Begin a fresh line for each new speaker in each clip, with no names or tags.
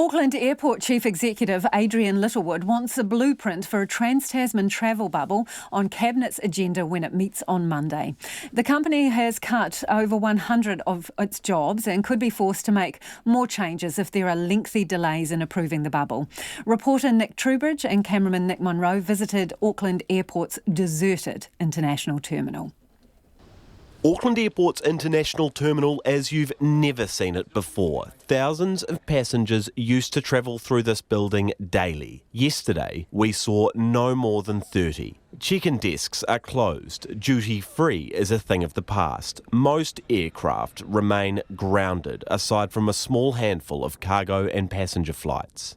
Auckland Airport Chief Executive Adrian Littlewood wants a blueprint for a trans-Tasman travel bubble on Cabinet's agenda when it meets on Monday. The company has cut over 100 of its jobs and could be forced to make more changes if there are lengthy delays in approving the bubble. Reporter Nick Truebridge and cameraman Nick Monro visited Auckland Airport's deserted international terminal.
Auckland Airport's international terminal as you've never seen it before. Thousands of passengers used to travel through this building daily. Yesterday, we saw no more than 30. Check-in desks are closed. Duty-free is a thing of the past. Most aircraft remain grounded, aside from a small handful of cargo and passenger flights.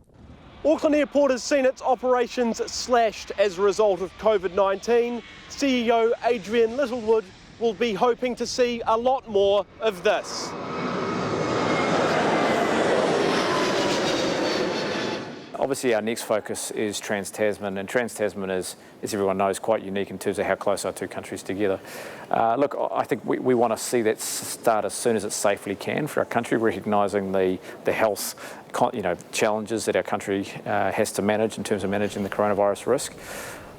Auckland Airport has seen its operations slashed as a result of COVID-19. CEO Adrian Littlewood will be hoping to see a lot more of this.
Obviously our next focus is trans-Tasman, and trans-Tasman is, as everyone knows, quite unique in terms of how close our two countries together. Look, I think we want to see that start as soon as it safely can for our country, recognising the health challenges that our country has to manage in terms of managing the coronavirus risk.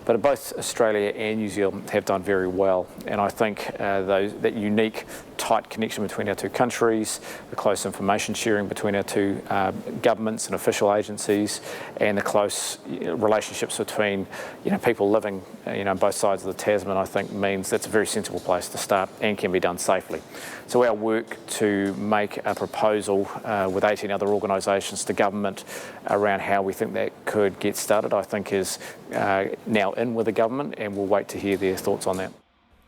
But both Australia and New Zealand have done very well, and I think that unique tight connection between our two countries, the close information sharing between our two governments and official agencies, and the close relationships between people living on both sides of the Tasman, I think means that's a very sensible place to start and can be done safely. So our work to make a proposal with 18 other organisations to government around how we think that could get started, I think is now in with the government, and we'll wait to hear their thoughts on that.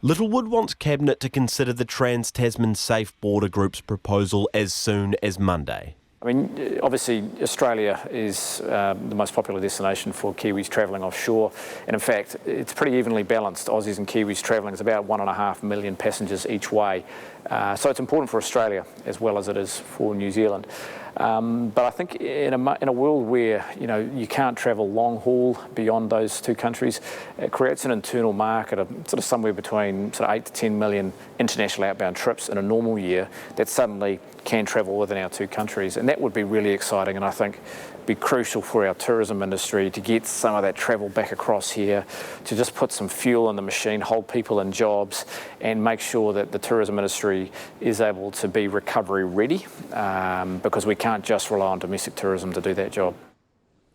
Littlewood wants Cabinet to consider the Trans-Tasman Safe Border Group's proposal as soon as Monday.
I mean, obviously Australia is the most popular destination for Kiwis travelling offshore, and in fact it's pretty evenly balanced. Aussies and Kiwis travelling is about 1.5 million passengers each way, so it's important for Australia as well as it is for New Zealand. But I think in a world where you can't travel long haul beyond those two countries, it creates an internal market of sort of somewhere between 8 to 10 million international outbound trips in a normal year that suddenly can travel within our two countries, and that would be really exciting, and I think be crucial for our tourism industry to get some of that travel back across here, to just put some fuel in the machine, hold people in jobs, and make sure that the tourism industry is able to be recovery ready, because we can't just rely on domestic tourism to do that job.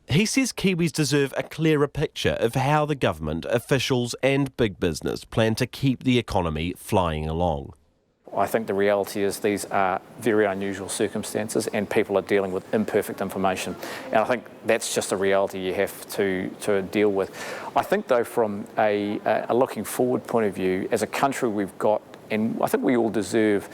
He says Kiwis deserve a clearer picture of how the government, officials and big business plan to keep the economy flying along.
I think the reality is these are very unusual circumstances and people are dealing with imperfect information. And I think that's just a reality you have to deal with. I think though from a looking forward point of view, as a country we've got, and I think we all deserve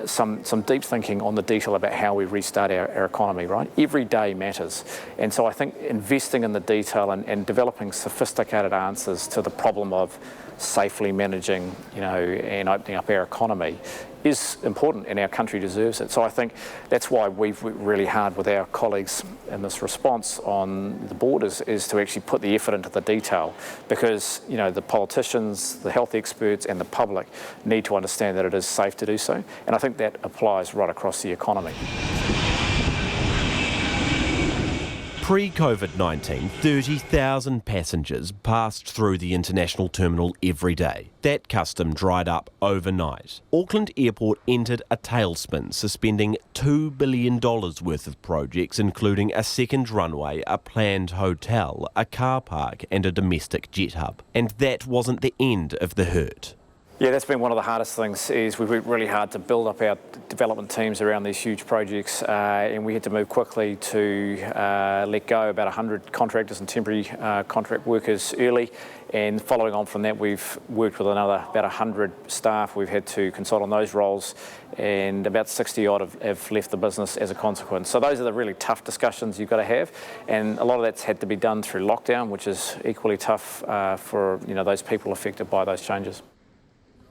some deep thinking on the detail about how we restart our economy, right? Every day matters. And so I think investing in the detail and developing sophisticated answers to the problem of safely managing, and opening up our economy is important, and our country deserves it. So I think that's why we've worked really hard with our colleagues in this response on the borders, is to actually put the effort into the detail, because the politicians, the health experts and the public need to understand that it is safe to do so, and I think that applies right across the economy.
Pre-COVID-19, 30,000 passengers passed through the international terminal every day. That custom dried up overnight. Auckland Airport entered a tailspin, suspending $2 billion worth of projects, including a second runway, a planned hotel, a car park and a domestic jet hub. And that wasn't the end of the hurt.
Yeah, that's been one of the hardest things, is we've worked really hard to build up our development teams around these huge projects, and we had to move quickly to let go about 100 contractors and temporary contract workers early, and following on from that we've worked with about 100 staff. We've had to consult on those roles, and about 60 odd have left the business as a consequence. So those are the really tough discussions you've got to have, and a lot of that's had to be done through lockdown, which is equally tough for those people affected by those changes.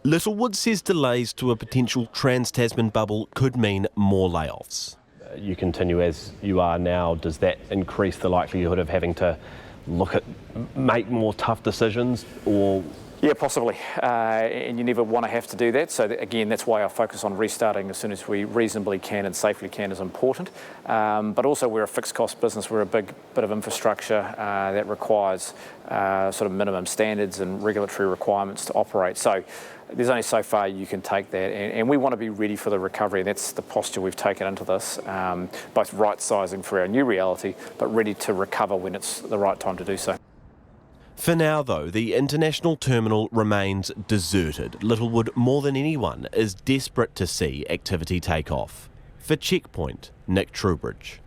Littlewood says delays to a potential trans-Tasman bubble could mean more layoffs.
You continue as you are now, does that increase the likelihood of having to make more tough decisions, or
Yeah, possibly, and you never want to have to do that. So again, that's why our focus on restarting as soon as we reasonably can and safely can is important. But also we're a fixed cost business. We're a big bit of infrastructure that requires sort of minimum standards and regulatory requirements to operate. So there's only so far you can take that, and we want to be ready for the recovery, and that's the posture we've taken into this, both right-sizing for our new reality, but ready to recover when it's the right time to do so.
For now, though, the international terminal remains deserted. Littlewood, more than anyone, is desperate to see activity take off. For Checkpoint, Nick Truebridge.